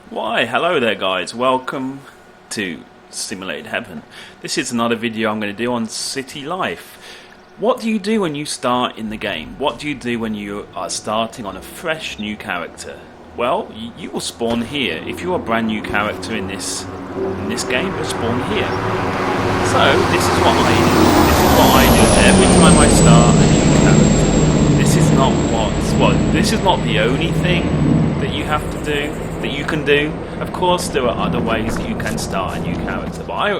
Why, hello there guys, welcome to Simulated Heaven. This is another video I'm going to do on city life. What do you do when you start in the game? What do you do when you are starting on a fresh new character? Well, you will spawn here. If you're a brand new character in this game, you'll spawn here. So, this is what I do. This is what I do every time I start a new character. This is not the only thing that you have to do, that you can do. Of course, there are other ways that you can start a new character, but I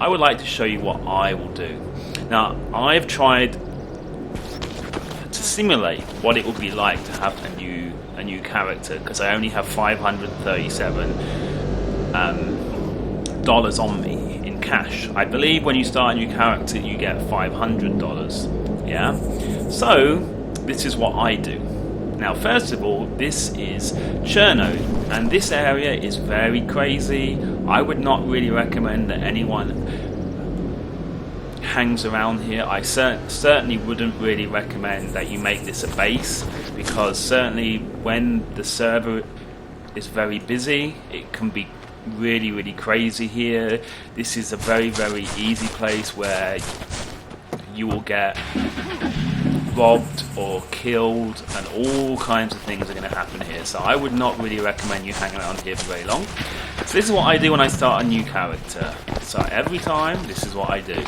would like to show you what I will do. Now, I've tried to simulate what it would be like to have a new character, because I only have $537 dollars on me in cash. I believe when you start a new character, you get $500. Yeah. So this is what I do. Now, first of all, this is Cherno, and this area is very crazy. I would not really recommend that anyone hangs around here. I certainly wouldn't really recommend that you make this a base, because certainly when the server is very busy, it can be really crazy here. This is a very easy place where you will get robbed or killed, and all kinds of things are going to happen here. So I would not really recommend you hang around here for very long. So this is what I do when I start a new character. So every time, this is what I do.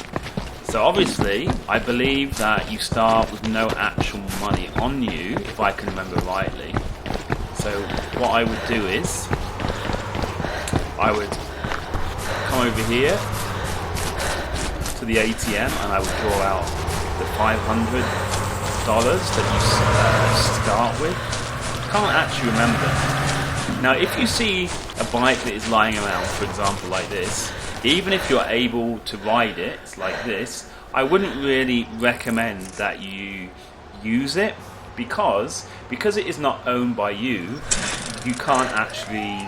So obviously, I believe that you start with no actual money on you, if I can remember rightly. So what I would do is, I would come over here to the ATM and I would draw out the $500 that you start with. I can't actually remember. Now, if you see a bike that is lying around, for example, like this, even if you're able to ride it like this, I wouldn't really recommend that you use it, because it is not owned by you, you can't actually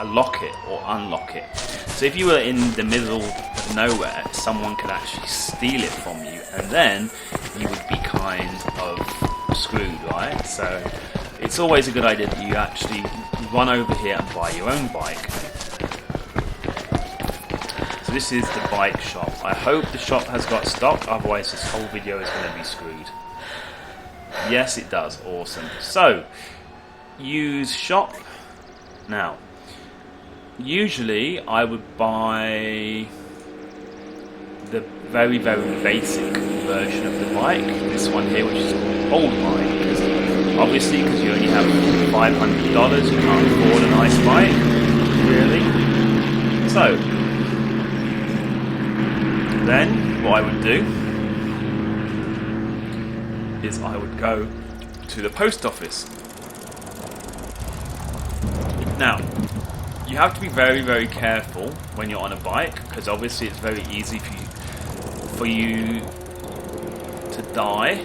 lock it or unlock it. So if you were in the middle of nowhere, someone could actually steal it from you, and then you would be kind of screwed, right? So it's always a good idea that you actually run over here and buy your own bike. So this is the bike shop. I hope the shop has got stock, otherwise this whole video is going to be screwed. Yes, it does. Awesome. So, use shop. Now, usually I would buy the very basic version of the bike, this one here, which is called old bike, because obviously because you only have $500, you can't afford a nice bike, really. So then what I would do is I would go to the post office. Now, you have to be very careful when you're on a bike, because obviously it's very easy for you to die.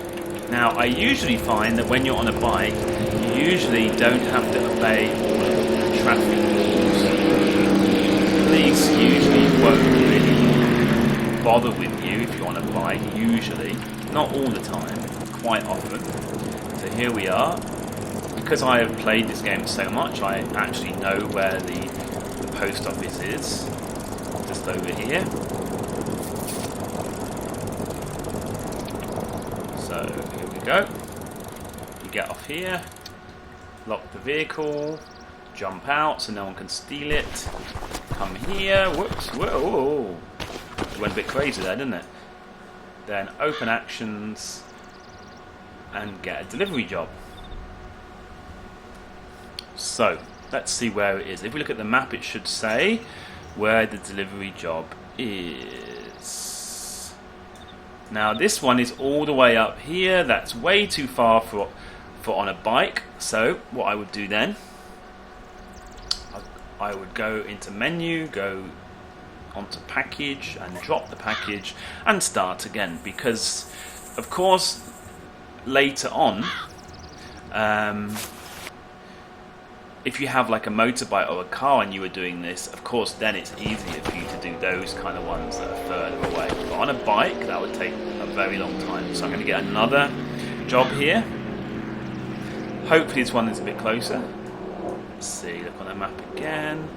Now, I usually find that when you're on a bike, you usually don't have to obey all of the traffic rules. Police usually won't really bother with you if you're on a bike, usually. Not all the time, quite often. So here we are. Because I have played this game so much, I actually know where the post office is. Just over here. So here we go. You get off here, lock the vehicle, jump out so no one can steal it. Come here, whoops, whoa. It went a bit crazy there, didn't it? Then open actions and get a delivery job. So, let's see where it is. If we look at the map, it should say where the delivery job is. Now, this one is all the way up here. That's way too far for on a bike. So, what I would do then, I would go into menu, go onto package, and drop the package, and start again. Because, of course, later on, if you have like a motorbike or a car and you were doing this, of course then it's easier for you to do those kind of ones that are further away. But on a bike, that would take a very long time. So I'm going to get another job here. Hopefully this one is a bit closer. Let's see, look on the map again.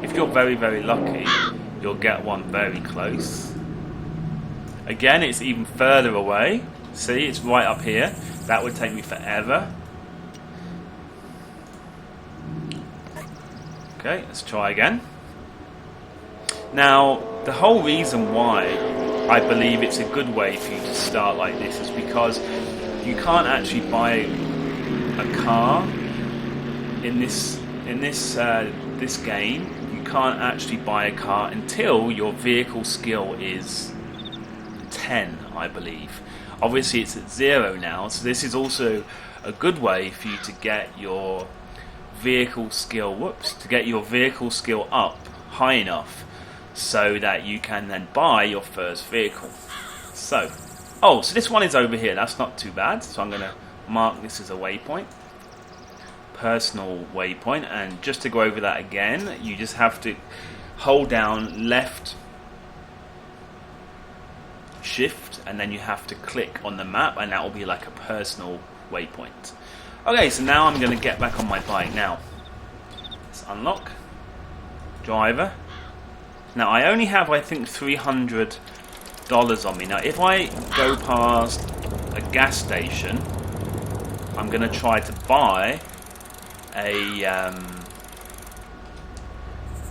If you're very, very lucky, you'll get one very close. Again, it's even further away. See, it's right up here. That would take me forever. Okay, let's try again. Now, the whole reason why I believe it's a good way for you to start like this is because you can't actually buy a car in this game. You can't actually buy a car until your vehicle skill is 10, I believe. Obviously, it's at 0 now, so this is also a good way for you to get your vehicle skill. To get your vehicle skill up high enough so that you can then buy your first vehicle. So this one is over here. That's not too bad. So I'm going to mark this as a waypoint, personal waypoint, and just to go over that again, you just have to hold down left shift and then you have to click on the map and that will be like a personal waypoint. Okay, so now I'm going to get back on my bike. Now let's unlock driver. Now I only have, I think, $300 on me. Now if I go past a gas station, I'm going to try to buy a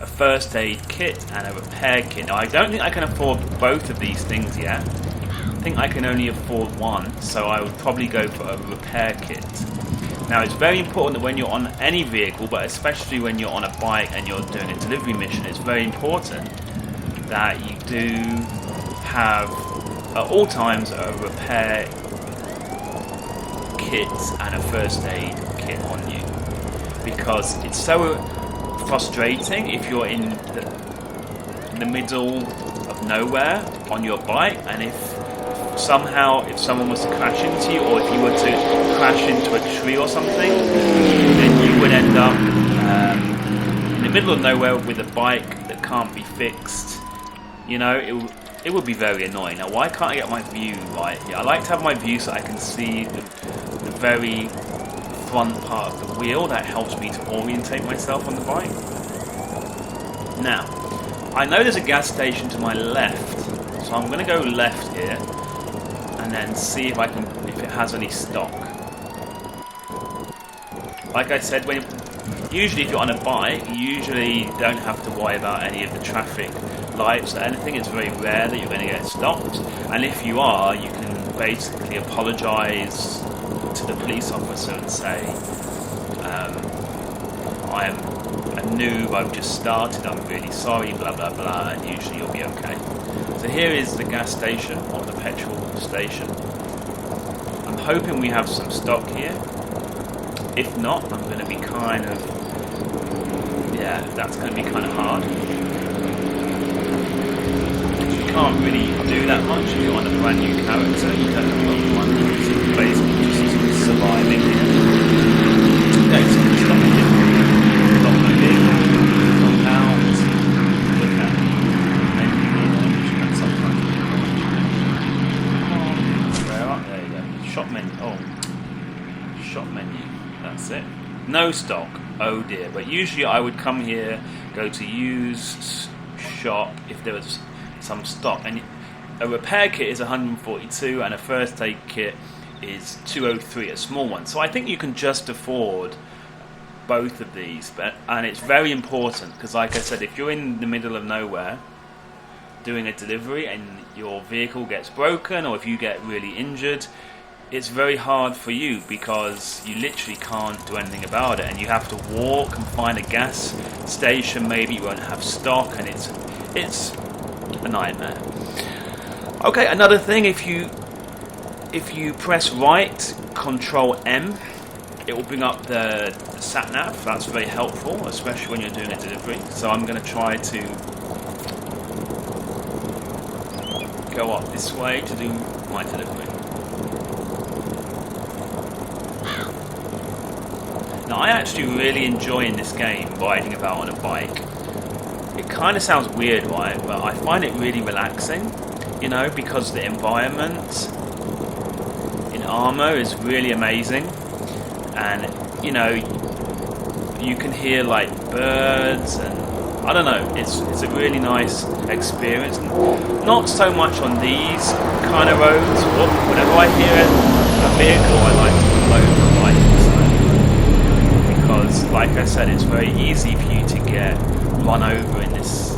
first aid kit and a repair kit. Now I don't think I can afford both of these things yet. I think I can only afford one, so I would probably go for a repair kit. Now it's very important that when you're on any vehicle, but especially when you're on a bike and you're doing a delivery mission, it's very important that you do have at all times a repair kit and a first aid kit on you, because it's so frustrating if you're in the middle of nowhere on your bike, and if someone was to crash into you, or if you were to crash into a tree or something, then you would end up in the middle of nowhere with a bike that can't be fixed. You know, it would be very annoying. Now, why can't I get my view right here? I like to have my view so I can see the very front part of the wheel. That helps me to orientate myself on the bike. Now, I know there's a gas station to my left, so I'm going to go left here and then see if it has any stock. Like I said, usually if you're on a bike, you usually don't have to worry about any of the traffic lights or anything. It's very rare that you're going to get stopped, and if you are, you can basically apologise to the police officer and say, I am a noob, I've just started, I'm really sorry, blah blah blah, and usually you'll be okay. So here is the gas station, or the petrol station. I'm hoping we have some stock here. If not, I'm going to be that's going to be kind of hard. You can't really do that much if you're on a brand new character. You don't have a lot of money, so you're basically just surviving here. Okay, so we stop here. Stop my vehicle. Stop out. Look at me. There you go. Shop menu. Oh. Shop menu. That's it. No stock. Oh dear. But usually I would come here, go to used shop if there was some stock. And a repair kit is 142 and a first aid kit is 203, a small one. So I think you can just afford both of these. And it's very important because, like I said, if you're in the middle of nowhere doing a delivery and your vehicle gets broken, or if you get really injured, it's very hard for you because you literally can't do anything about it, and you have to walk and find a gas station. Maybe you won't have stock, and it's a nightmare. Okay, another thing, if you press right, Control M, it will bring up the sat nav. That's very helpful, especially when you're doing a delivery. So I'm going to try to go up this way to do my delivery. Now, I actually really enjoy in this game riding about on a bike. It kind of sounds weird, right? But I find it really relaxing, you know, because the environment in Arma is really amazing. and you know, you can hear like birds, and I don't know, it's a really nice experience. Not so much on these kind of roads. Whenever I hear a vehicle, I like to blow the lights, because like I said, it's very easy for you to get run over in this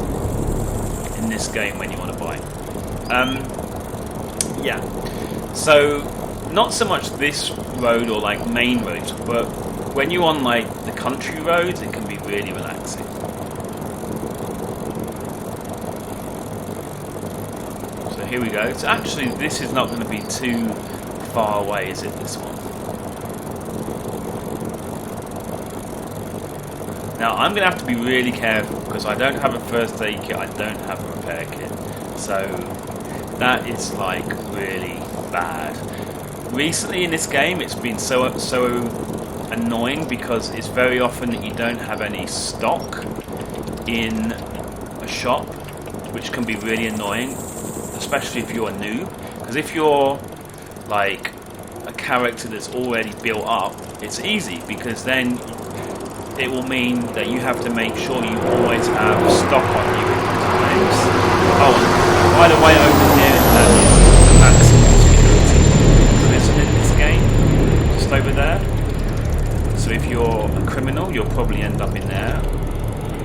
game when you want to buy. Yeah, so not so much this road or like main roads, but when you're on like the country roads, it can be really relaxing. So here we go. So actually this is not going to be too far away, is it, this one? Now I'm going to have to be really careful because I don't have a first aid kit, I don't have a repair kit. So that is like really bad. Recently in this game it's been so annoying because it's very often that you don't have any stock in a shop, which can be really annoying, especially if you're new. Because if you're like a character that's already built up, it's easy, because then it will mean that you have to make sure you always have stock on you at times. Oh, by the way, over here that is the maximum security prison in this game, just over there. So if you're a criminal, you'll probably end up in there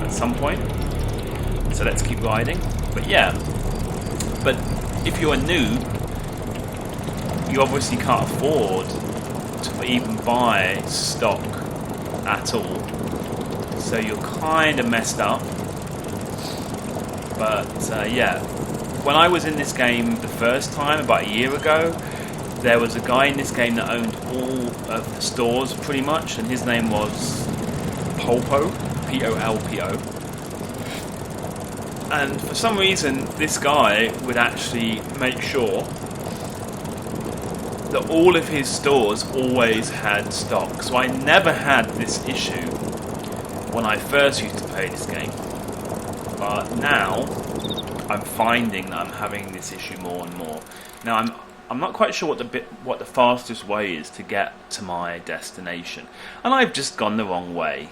at some point. So let's keep riding. But yeah, but if you're a noob, you obviously can't afford to even buy stock at all. So you're kind of messed up. But yeah, when I was in this game the first time, about a year ago, there was a guy in this game that owned all of the stores pretty much, and his name was Polpo, P-O-L-P-O. And for some reason, this guy would actually make sure that all of his stores always had stock. So I never had this issue when I first used to play this game. But now, I'm finding that I'm having this issue more and more. Now, I'm not quite sure what the fastest way is to get to my destination. And I've just gone the wrong way.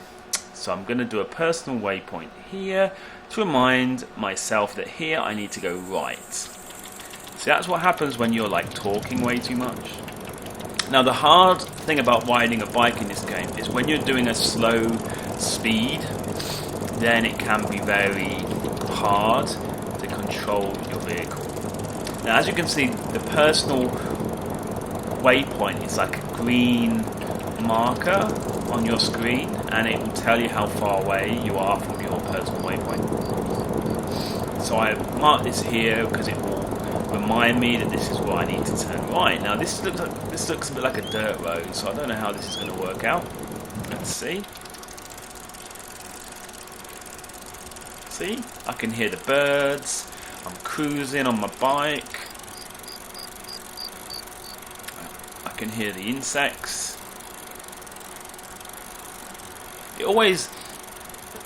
So I'm going to do a personal waypoint here to remind myself that here I need to go right. So that's what happens when you're like talking way too much. Now the hard thing about riding a bike in this game is when you're doing a slow speed, then it can be very hard to control your vehicle. Now as you can see, the personal waypoint is like a green marker on your screen, and it will tell you how far away you are from your personal waypoint. So I marked this here because it will remind me that this is where I need to turn right. Now this looks a bit like a dirt road, so I don't know how this is going to work out. Let's see. See? I can hear the birds. I'm cruising on my bike. I can hear the insects. It always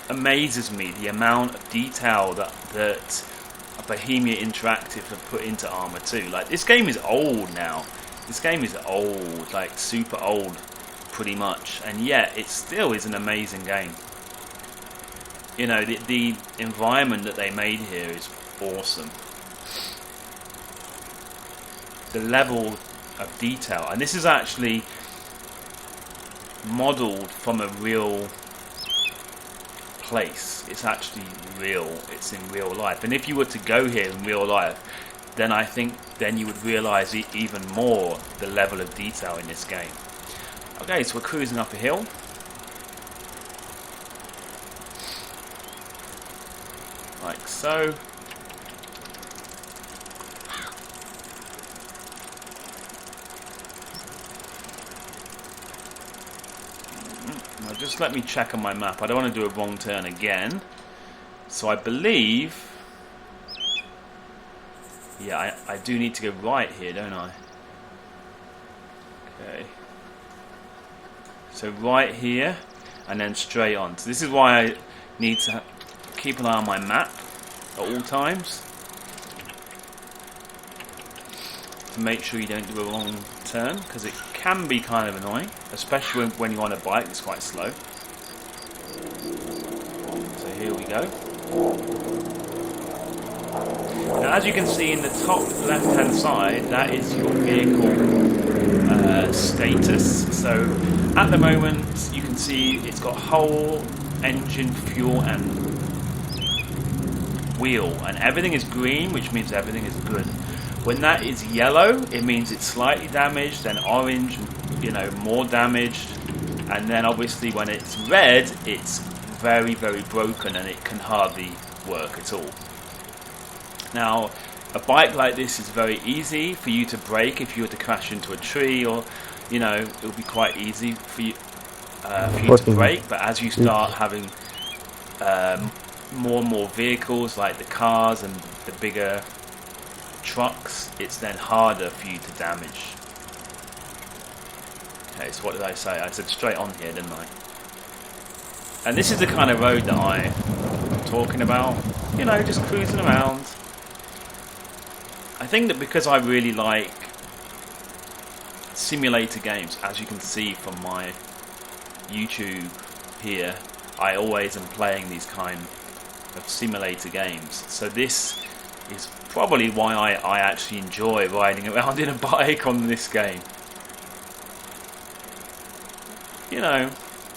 amazes me the amount of detail that Bohemia Interactive have put into Arma 2. Like, this game is old now. This game is old, like super old, pretty much, and yet it still is an amazing game. You know, the environment that they made here is awesome. The level of detail, and this is actually modelled from a real place. It's actually real. It's in real life. And if you were to go here in real life, then I think then you would realise even more the level of detail in this game. Okay, so we're cruising up a hill. Like so. Now just let me check on my map. I don't want to do a wrong turn again. So I believe... yeah, I do need to go right here, don't I? Okay. So right here, and then straight on. So this is why I need to keep an eye on my map at all times, to make sure you don't do a wrong turn, because it can be kind of annoying, especially when you're on a bike that's quite slow. So here we go. Now, as you can see in the top left-hand side, that is your vehicle status. So at the moment, you can see it's got hull, engine, fuel, and wheel, and everything is green, which means everything is good. When that is yellow, it means it's slightly damaged, then orange, more damaged, and then obviously when it's red, it's very, very broken and it can hardly work at all. Now, a bike like this is very easy for you to break if you were to crash into a tree, or it will be quite easy for you to break. But as you start having more and more vehicles, like the cars and the bigger trucks, it's then harder for you to damage. Okay, so what did I say? I said straight on here, didn't I? And this is the kind of road that I'm talking about. Just cruising around. I think that because I really like simulator games, as you can see from my YouTube here, I always am playing these kind of simulator games. So this is probably why I actually enjoy riding around in a bike on this game.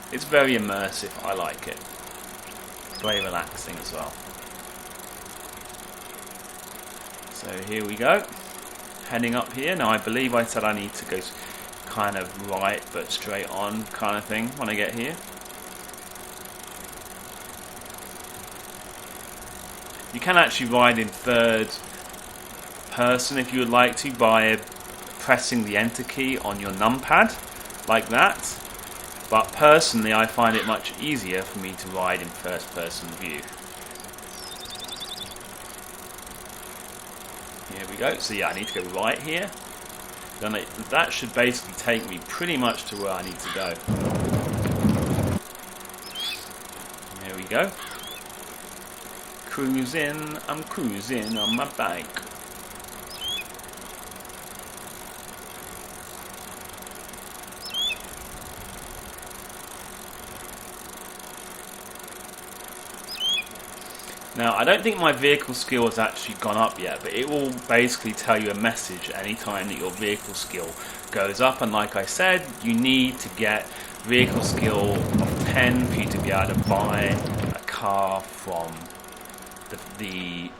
It's very immersive. I like it. Very relaxing as well. So here we go. Heading up here. Now I believe I said I need to go kind of right but straight on kind of thing when I get here. You can actually ride in third person if you would like to by pressing the enter key on your numpad like that. But personally, I find it much easier for me to ride in first person view. Here we go. So yeah, I need to go right here. Then that should basically take me pretty much to where I need to go. Here we go. Cruising, I'm cruising on my bike. Now, I don't think my vehicle skill has actually gone up yet, but it will basically tell you a message anytime that your vehicle skill goes up. And like I said, you need to get vehicle skill of 10 for you to be able to buy a car from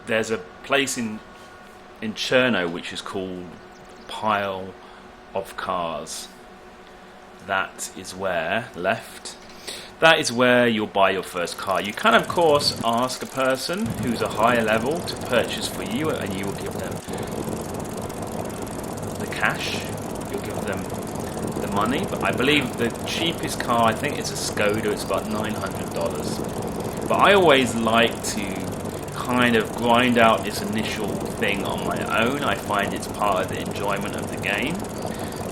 there's a place in Cherno which is called Pile of Cars. That is where That is where you'll buy your first car. You can, of course, ask a person who's a higher level to purchase for you, and you will give them the cash. You'll give them the money. But I believe the cheapest car, I think it's a Skoda, it's about $900. But I always like to kind of grind out this initial thing on my own. I find it's part of the enjoyment of the game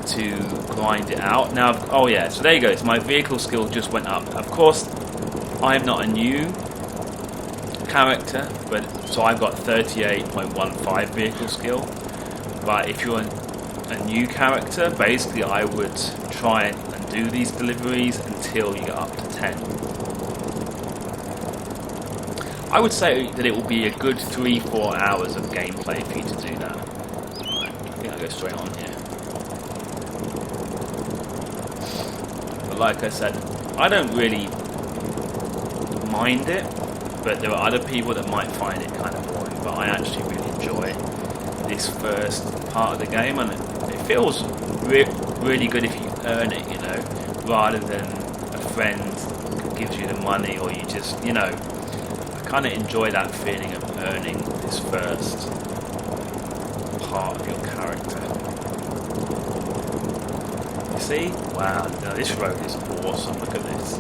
to grind it out. Now, oh yeah, so there you go. So my vehicle skill just went up. Of course, I'm not a new character, but so I've got 38.15 vehicle skill. But if you're a new character, basically I would try and do these deliveries until you get up to 10. I would say that it will be a good 3-4 hours of gameplay for you to do that. Right, I think I'll go straight on here. But like I said, I don't really mind it, but there are other people that might find it kind of boring. But I actually really enjoy this first part of the game, and it feels really good if you earn it, you know, rather than a friend who gives you the money, or you just, you know, I kind of enjoy that feeling of earning this first part of your character. You see? Wow, now this road is awesome. Look at this.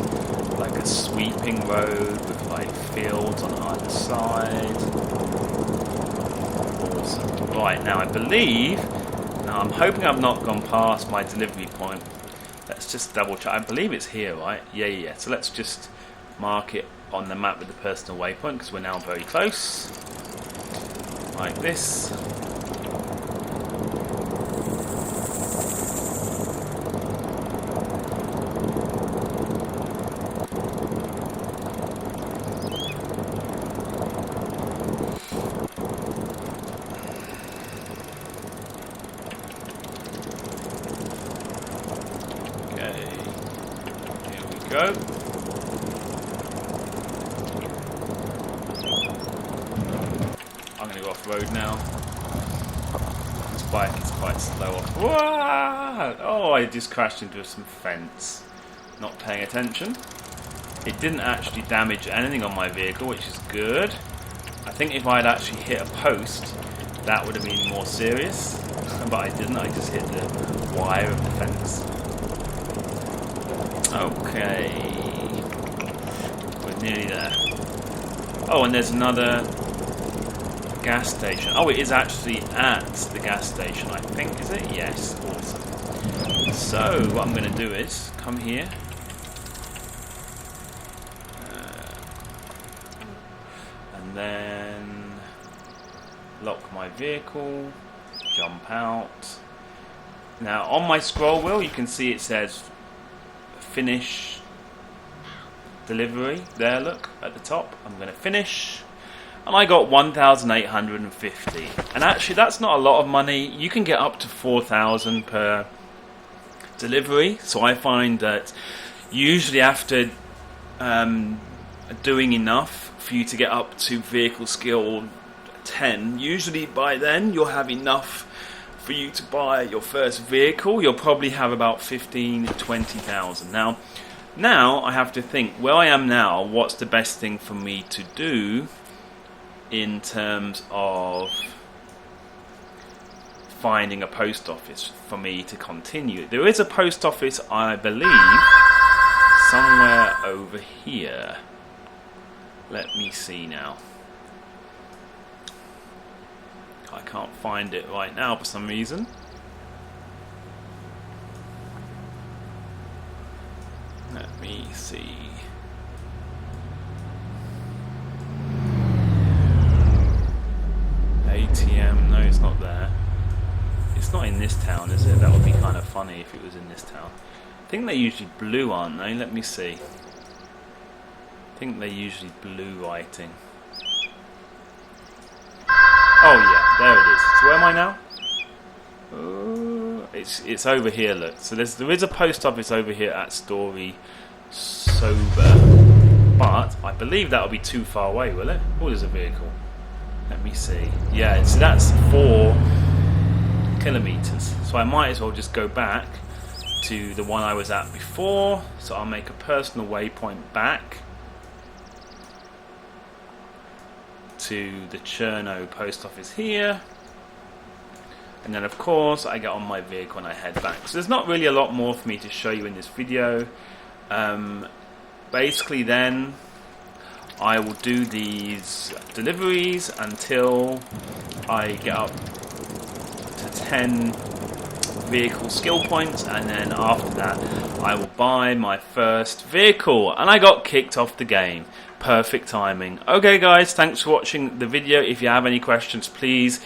Like a sweeping road with like fields on either side. Awesome. Right, now I believe, now I'm hoping I've not gone past my delivery point. Let's just double check. I believe it's here, right? Yeah. So let's just mark it on the map with the personal waypoint, because we're now very close. Like this. go. I'm going to go off-road now. This bike is quite slow off. Whoa! Oh, I just crashed into some fence. Not paying attention. It didn't actually damage anything on my vehicle, which is good. I think if I had actually hit a post, that would have been more serious. But I didn't, I just hit the wire of the fence. Okay. We're nearly there. Oh, and there's another gas station. Oh, it is actually at the gas station, I think, is it? Yes, awesome. So, what I'm going to do is come here. And then lock my vehicle, jump out. Now, on my scroll wheel, you can see it says finish delivery. There, look, at the top. I'm going to finish. And I got 1,850. And actually, that's not a lot of money. You can get up to 4,000 per delivery. So I find that usually after doing enough for you to get up to vehicle skill 10, usually by then you'll have enough for you to buy your first vehicle. You'll probably have about 15,000 to 20,000. Now I have to think, where I am now, what's the best thing for me to do in terms of finding a post office for me to continue. There is a post office, I believe, somewhere over here. Let me see now. I can't find it right now for some reason. Let me see. ATM, no, it's not there. It's not in this town, is it? That would be kind of funny if it was in this town. I think they're usually blue, aren't they? Let me see. I think they're usually blue writing. Oh yeah, there it is. So where am I now? It's over here, look. So there is a post office over here at Story Sober, but I believe that'll be too far away, will it? Oh, there's a vehicle. Let me see. Yeah, so that's 4 kilometers. So I might as well just go back to the one I was at before. So I'll make a personal waypoint back to the Cherno post office here. And then of course I get on my vehicle and I head back. So there's not really a lot more for me to show you in this video. Basically then I will do these deliveries until I get up to 10 vehicle skill points, and then after that I will buy my first vehicle. And I got kicked off the game. Perfect timing. Okay guys, thanks for watching the video. If you have any questions, please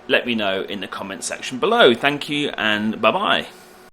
let me know in the comment section below. Thank you and bye bye.